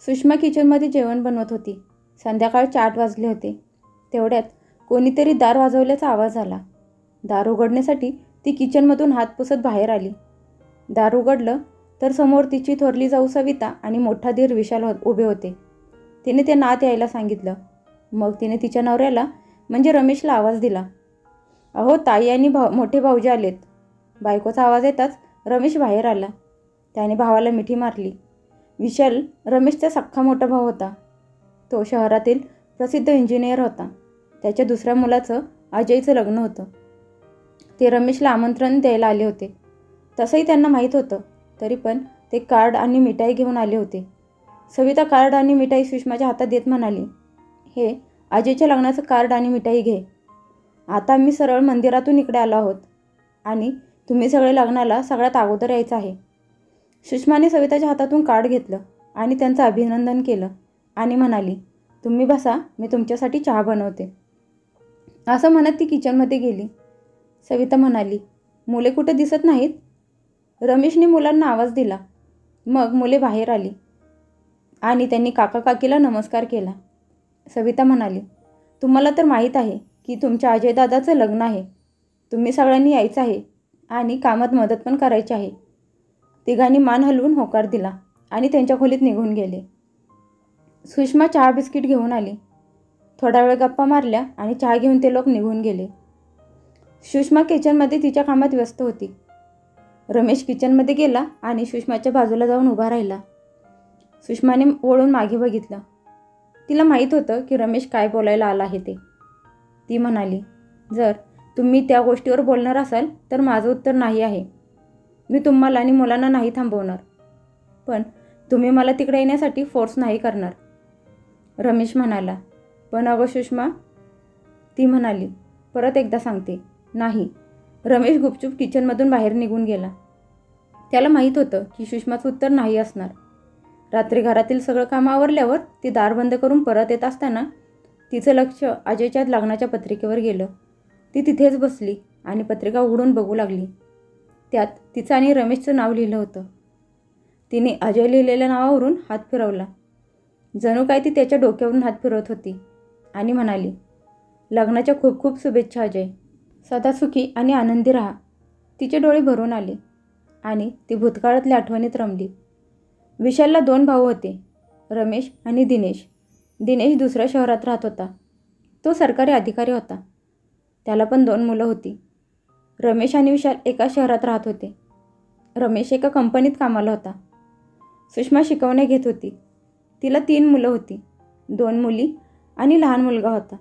सुषमा किचनमध्ये जेवण बनवत होती. संध्याकाळचे 8 वाजले होते. तेवढ्यात कोणीतरी दार वाजवल्याचा आवाज आला. दार उघडण्यासाठी ती किचनमधून हात पुसत बाहेर आली. दार उघडलं तर समोर तिची थोरली जाऊ सविता आणि मोठा दीर विशाल उभे होते. तिने ते नात यायला सांगितलं. मग तिने तिच्या नवऱ्याला म्हणजे रमेशला आवाज दिला. अहो ताई आणि मोठे भाऊजी आलेत. बायकोचा आवाज येताच रमेश बाहेर आला. त्याने भावाला मिठी मारली. विशाल रमेशचा सख्खा मोठा भाऊ होता. तो शहरातील प्रसिद्ध इंजिनियर होता. त्याच्या दुसऱ्या मुलाचं अजयचं लग्न होतं. ते रमेशला आमंत्रण द्यायला आले होते. तसंही त्यांना माहीत होतं. तरी पण ते कार्ड आणि मिठाई घेऊन आले होते. सविता कार्ड आणि मिठाई सुषमाच्या हातात देत म्हणाली, हे अजयच्या लग्नाचं कार्ड आणि मिठाई घे. आता आम्ही सरळ मंदिरातून इकडे आलो आहोत आणि तुम्ही सगळे लग्नाला सगळ्यात अगोदर यायचं आहे. सुषमाने सविताच्या हातातून कार्ड घेतलं आणि त्यांचं अभिनंदन केलं आणि म्हणाली, तुम्ही बसा, मी तुमच्यासाठी चहा बनवते. असं म्हणत ती किचनमध्ये गेली. सविता म्हणाली, मुले कुठे दिसत नाहीत? रमेशने मुलांना आवाज दिला. मग मुले बाहेर आली आणि त्यांनी काका काकीला नमस्कार केला. सविता म्हणाली, तुम्हाला तर माहीत आहे की तुमच्या अजयदादाचं लग्न आहे. तुम्ही सगळ्यांनी यायचं आहे आणि कामात मदत पण करायची आहे. तिघांनी मान हलवून होकार दिला आणि त्यांच्या खोलीत निघून गेले. सुषमा चहा बिस्किट घेऊन आली. थोडा वेळ गप्पा मारल्या आणि चहा घेऊन ते लोक निघून गेले. सुषमा किचनमध्ये तिच्या कामात व्यस्त होती. रमेश किचनमध्ये गेला आणि सुषमाच्या बाजूला जाऊन उभा राहिला. सुषमाने वळून मागे बघितलं. तिला माहीत होतं की रमेश काय बोलायला आला आहे ते. ती म्हणाली, जर तुम्ही त्या गोष्टीवर बोलणार असाल तर माझं उत्तर नाही आहे. मी तुम्हाला आणि मुलांना नाही थांबवणार. पण तुम्ही मला तिकडे येण्यासाठी फोर्स नाही करणार. रमेश म्हणाला, पण अगं सुषमा. ती म्हणाली, परत एकदा सांगते, नाही. रमेश गुपचूप किचनमधून बाहेर निघून गेला. त्याला माहीत होतं की सुषमाचं उत्तर नाही असणार. रात्री घरातील सगळं काम आवरल्यावर ती दार बंद करून परत येत असताना तिचं लक्ष अजयच्या लग्नाच्या पत्रिकेवर गेलं. ती तिथेच बसली आणि पत्रिका उघडून बघू लागली. त्यात तिचं आणि रमेशचं नाव लिहिलं होतं. तिने अजय लिहिलेल्या नावावरून हात फिरवला. जणू काय ती त्याच्या डोक्यावरून हात फिरवत होती आणि म्हणाली, लग्नाच्या खूप खूप शुभेच्छा अजय. सदा सुखी आणि आनंदी राहा. तिचे डोळे भरून आले आणि ती भूतकाळातल्या आठवणीत रमली. विशालला 2 भाऊ होते, रमेश आणि दिनेश. दिनेश दुसऱ्या शहरात राहत होता. तो सरकारी अधिकारी होता. त्याला पण 2 मुलं होती. रमेश आणि विशाल एका शहरात राहत होते. रमेश एका कंपनीत कामाला होता. सुषमा शिकवण्या घेत होती. तिला 3 मुलं होती, 2 मुली आणि लहान मुलगा होता.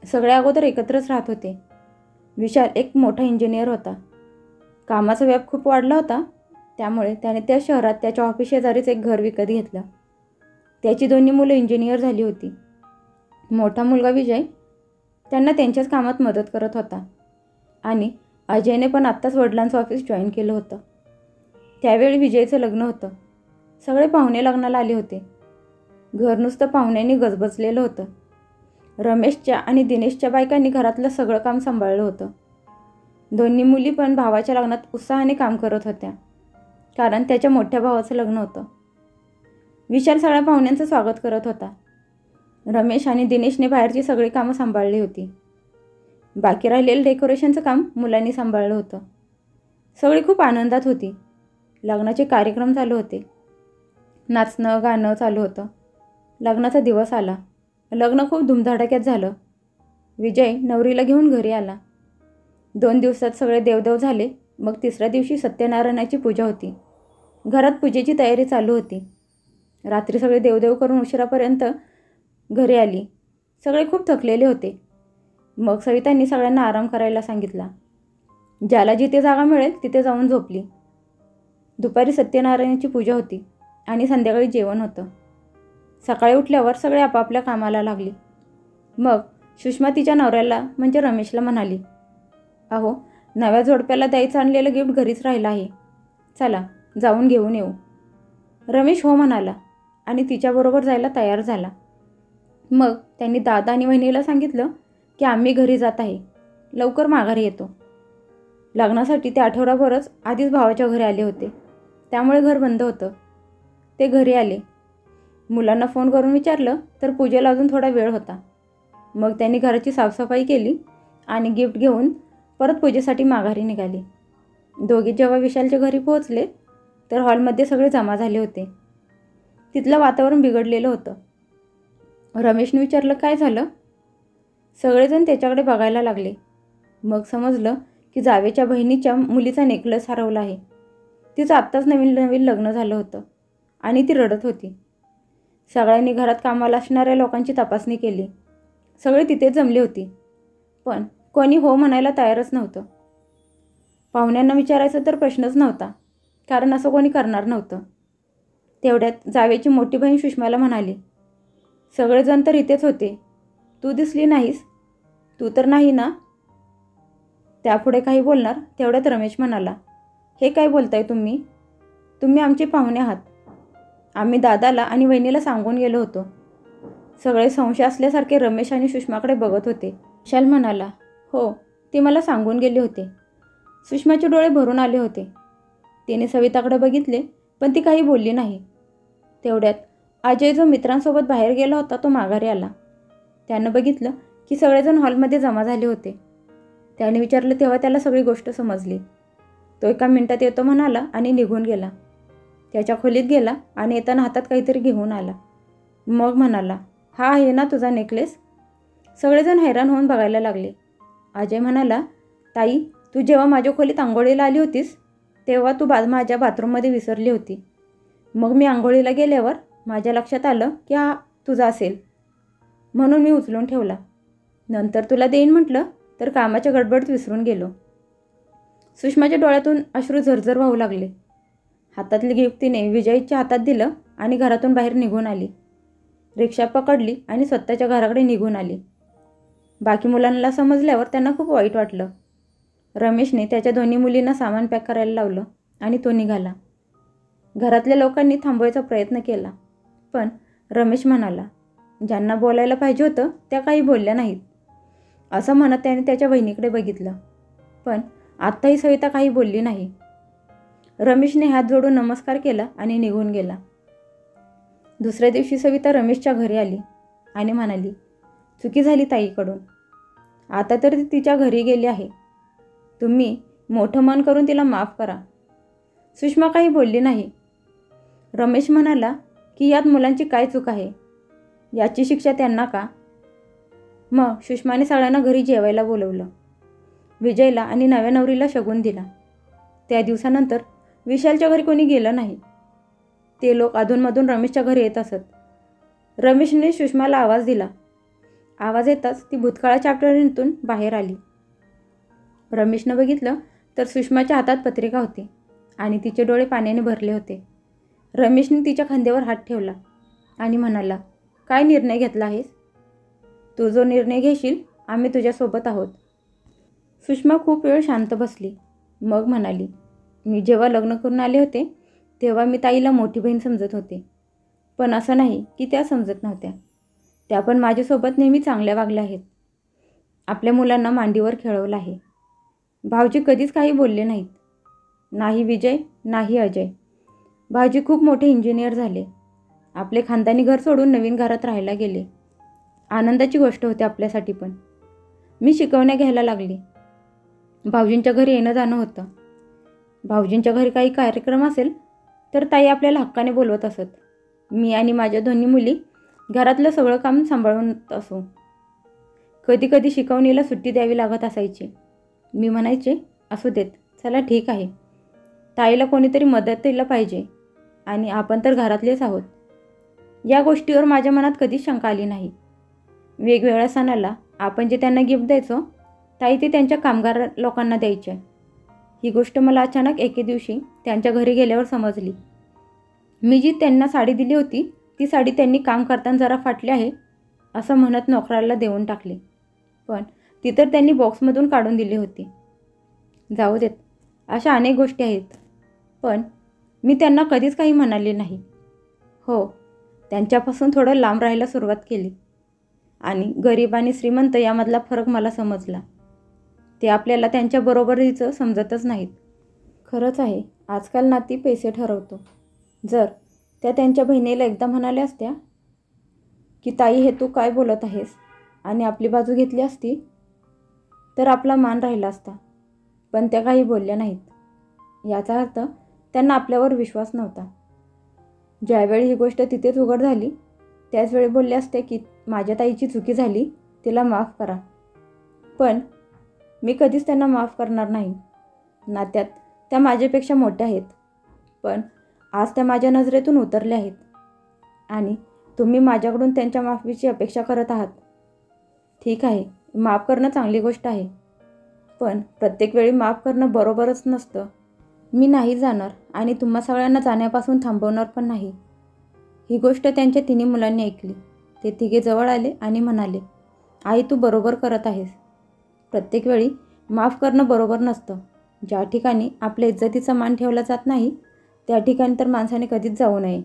सगळे अगोदर एकत्रच राहत होते. विशाल एक मोठा इंजिनियर होता. कामाचा व्याप खूप वाढला होता. त्यामुळे त्याने त्या शहरात त्याच्या ऑफिस शेजारीच एक घर विकत घेतलं. त्याची 2 मुलं इंजिनियर झाली होती. मोठा मुलगा विजय त्यांना त्यांच्याच कामात मदत करत होता आणि अजयने पण आत्ताच वडिलांचं ऑफिस जॉईन केलं होतं. त्यावेळी विजयचं लग्न होतं. सगळे पाहुणे लग्नाला आले होते. घर नुसतं पाहुण्यांनी गजबजलेलं होतं. रमेशच्या आणि दिनेशच्या बायकांनी घरातलं सगळं काम सांभाळलं होतं. 2 मुली पण भावाच्या लग्नात उत्साहाने काम करत होत्या, कारण त्याच्या मोठ्या भावाचं लग्न होतं. विशाल सगळ्या पाहुण्यांचं स्वागत करत होता. रमेश आणि दिनेशने बाहेरची सगळी कामं सांभाळली होती. बाकी राहिलेलं डेकोरेशनचं काम मुलांनी सांभाळलं होतं. सगळी खूप आनंदात होती. लग्नाचे कार्यक्रम चालू होते. नाचणं गाणं चालू होतं. लग्नाचा दिवस आला. लग्न खूप धुमधडाक्यात झालं. विजय नवरीला घेऊन घरी आला. 2 दिवसात सगळे देवदेव झाले. मग 3ऱ्या दिवशी सत्यनारायणाची पूजा होती. घरात पूजेची तयारी चालू होती. रात्री सगळे देवदेव करून उशिरापर्यंत घरी आली. सगळे खूप थकलेले होते. मग सवितांनी सगळ्यांना आराम करायला सांगितला. ज्याला जिथे जागा मिळेल तिथे जाऊन झोपली. दुपारी सत्यनारायणाची पूजा होती आणि संध्याकाळी जेवण होतं. सकाळी उठल्यावर सगळे आपापल्या कामाला लागले. मग सुषमा तिच्या नवऱ्याला म्हणजे रमेशला म्हणाली, अहो नव्या जोडप्याला द्यायचं आणलेलं गिफ्ट घरीच राहिलं आहे. चला जाऊन घेऊन येऊ. रमेश हो म्हणाला आणि तिच्याबरोबर जायला तयार झाला. मग त्यांनी दादा आणि वहिनीला सांगितलं की आम्ही घरी जात आहे, लवकर माघारी येतो. लग्नासाठी ते आठवडाभरच आधीच भावाच्या घरी आले होते. त्यामुळे घर बंद होतं. ते घरी आले. मुलांना फोन करून विचारलं तर पूजेला अजून थोडा वेळ होता. मग त्यांनी घराची साफसफाई केली आणि गिफ्ट घेऊन परत पूजेसाठी माघारी निघाली. दोघे जेव्हा विशालच्या घरी पोहोचले तर हॉलमध्ये सगळे जमा झाले होते. तिथलं वातावरण बिघडलेलं होतं. रमेशने विचारलं, काय झालं? सगळेजण त्याच्याकडे बघायला लागले. मग समजलं की जावेच्या बहिणीच्या मुलीचा नेकलेस हरवला आहे. तिचं आत्ताच नवीन नवीन लग्न झालं होतं आणि ती रडत होती. सगळ्यांनी घरात कामाला असणाऱ्या लोकांची तपासणी केली. सगळे तिथेच जमले होती, पण कोणी हो म्हणायला तयारच नव्हतं. पाहुण्यांना विचारायचं तर प्रश्नच नव्हता, कारण असं कोणी करणार नव्हतं. तेवढ्यात जावेची मोठी बहीण सुषमाला म्हणाली, सगळेजण तर इथेच होते, तू दिसली नाहीस, तू तर नाही ना? त्यापुढे काही बोलणार तेवढ्यात रमेश म्हणाला, हे काय बोलताय तुम्ही? तुम्ही आमचे पाहुणे आहात. आम्ही दादाला आणि वहिनीला सांगून गेलो होतो. सगळे संशय असल्यासारखे रमेश आणि सुषमाकडे बघत होते. विशाल म्हणाला, हो, ते मला सांगून गेले होते. सुषमाचे डोळे भरून आले होते. तिने सविताकडे बघितले, पण ती काही बोलली नाही. तेवढ्यात अजय जो मित्रांसोबत बाहेर गेला होता तो माघारी आला. त्यानं बघितलं की सगळेजण हॉलमध्ये जमा झाले होते. त्याने विचारलं तेव्हा त्याला सगळी गोष्ट समजली. तो एका मिनिटात येतो म्हणाला आणि निघून गेला. त्याच्या खोलीत गेला आणि येताना हातात काहीतरी घेऊन आला. मग म्हणाला, हा आहे ना तुझा नेकलेस? सगळेजण हैराण होऊन बघायला लागले. अजय म्हणाला, ताई, तू जेव्हा माझ्या खोलीत आंघोळीला आली होतीस तेव्हा तू माझ्या बाथरूममध्ये विसरली होती. मग मी आंघोळीला गेल्यावर माझ्या लक्षात आलं की हा तुझा असेल, म्हणून मी उचलून ठेवला. नंतर तुला देईन म्हटलं तर कामाच्या गडबडीत विसरून गेलो. सुषमाच्या डोळ्यातून अश्रू झरझर वाहू लागले. हातातली गिफ्ट तिने विजयच्या हातात दिलं आणि घरातून बाहेर निघून आली. रिक्षा पकडली आणि स्वतःच्या घराकडे निघून आली. बाकी मुलांना समजल्यावर त्यांना खूप वाईट वाटलं. रमेशने त्याच्या दोन्ही मुलींना सामान पॅक करायला लावलं आणि तो निघाला. घरातल्या लोकांनी थांबवायचा प्रयत्न केला, पण रमेश म्हणाला, ज्यांना बोलायला पाहिजे होतं त्या काही बोलल्या नाहीत. असं म्हणत त्याने त्याच्या बहिणीकडे बघितलं, पण आत्ताही सविता काही बोलली नाही. रमेशने हात जोडून नमस्कार केला आणि निघून गेला. दुसऱ्या दिवशी सविता रमेशच्या घरी आली आणि म्हणाली, चुकी झाली ताईकडून. आता तर ती तिच्या घरी गेली आहे. तुम्ही मोठं मन करून तिला माफ करा. सुषमा काही बोलली नाही. रमेश म्हणाला की यात मुलांची काय चूक आहे? याची शिक्षा त्यांना का? मग सुषमाने सगळ्यांना घरी जेवायला बोलवलं. विजयला आणि नव्या नवरीला शगुन दिला. त्या दिवसानंतर विशालच्या घरी कोणी गेलं नाही. ते लोक अधूनमधून रमेशच्या घरी येत असत. रमेशने सुषमाला आवाज दिला. आवाज येताच ती भूतकाळाच्या आठवणीतून बाहेर आली. रमेशनं बघितलं तर सुषमाच्या हातात पत्रिका होती आणि तिचे डोळे पाण्याने भरले होते. रमेशने तिच्या खांद्यावर हात ठेवला आणि म्हणाला, काय निर्णय घेतला आहेस? तू जो निर्णय घेशील आम्ही तुझ्यासोबत आहोत. सुषमा खूप वेळ शांत बसली. मग म्हणाली, मी जेव्हा लग्न करून आले होते तेव्हा मी ताईला मोठी बहीण समजत होते, पण असं नाही की त्या समजत नव्हत्या. त्या पण माझ्यासोबत नेहमी चांगल्या वागल्या आहेत. आपल्या मुलांना मांडीवर खेळवलं आहे. भाऊजी कधीच काही बोलले नाहीत. नाही विजय, नाही अजय. भाऊजी खूप मोठे इंजिनियर झाले. आपले खानदानी घर सोडून नवीन घरात राहायला गेले. आनंदाची गोष्ट होती आपल्यासाठी पण. मी शिकवण्या घ्यायला लागली. भाऊजींच्या घरी येणं जाणं होतं. भाऊजींच्या घरी काही कार्यक्रम असेल तर ताई आपल्याला हक्काने बोलवत असत. मी आणि माझ्या दोन्ही मुली घरातलं सगळं काम सांभाळून असो. कधी कधी शिकवणीला सुट्टी द्यावी लागत असायची. मी म्हणायचे, असू देत, चला ठीक आहे. ताईला कोणीतरी मदतीला पाहिजे आणि आपण तर घरातलेच आहोत. या गोष्टीवर माझ्या मनात कधीच शंका आली नाही. वेगवेगळ्या सणाला आपण जे त्यांना गिफ्ट द्यायचो ताई ते त्यांच्या कामगार लोकांना द्यायचे. ही गोष्ट मला अचानक एके दिवशी त्यांच्या घरी गेल्यावर समजली. मी जी त्यांना साडी दिली होती ती साडी त्यांनी काम करताना जरा फाटली आहे असं म्हणत नोकराला देऊन टाकली, पण ती तर त्यांनी बॉक्समधून काढून दिली होती. जाऊ देत, अशा अनेक गोष्टी आहेत, पण मी त्यांना कधीच काही म्हणाले नाही. हो, त्यांच्यापासून थोडं लांब राहायला सुरुवात केली आणि गरीब आणि श्रीमंत यामधला फरक मला समजला. ते आपल्याला त्यांच्या बरोबरीचं समजतच नाहीत. खरंच आहे, आजकाल नाती पैसे ठरवतो. जर त्या त्यांच्या बहिणीला एकदा म्हणाल्या असत्या की ताई, हे तू काय बोलत आहेस, आणि आपली बाजू घेतली असती तर आपला मान राहिला असता. पण त्या काही बोलल्या नाहीत. याचा अर्थ त्यांना आपल्यावर विश्वास नव्हता. ज्यावेळी ही गोष्ट तिथेच उघड झाली त्याचवेळी बोलले असते की माझ्या ताईची चुकी झाली, तिला माफ करा. पण मी कधीच त्यांना माफ करणार नाही. नात्यात त्या माझ्यापेक्षा मोठ्या आहेत, पण आज त्या माझ्या नजरेतून उतरल्या आहेत आणि तुम्ही माझ्याकडून त्यांच्या माफीची अपेक्षा करत आहात. ठीक आहे, माफ करणं चांगली गोष्ट आहे, पण प्रत्येक वेळी माफ करणं बरोबरच नसतं. मी नाही जाणार आणि तुम्हा सगळ्यांना जाण्यापासून थांबवणार पण नाही. ही गोष्ट त्यांच्या तिन्ही मुलांनी ऐकली. ते तिघे जवळ आले आणि म्हणाले, आई, तू बरोबर करत आहेस. प्रत्येक वेळी माफ करणं बरोबर नसतं. ज्या ठिकाणी आपल्या इज्जतीचा मान ठेवला जात नाही त्या ठिकाणी तर माणसाने कधीच जाऊ नये.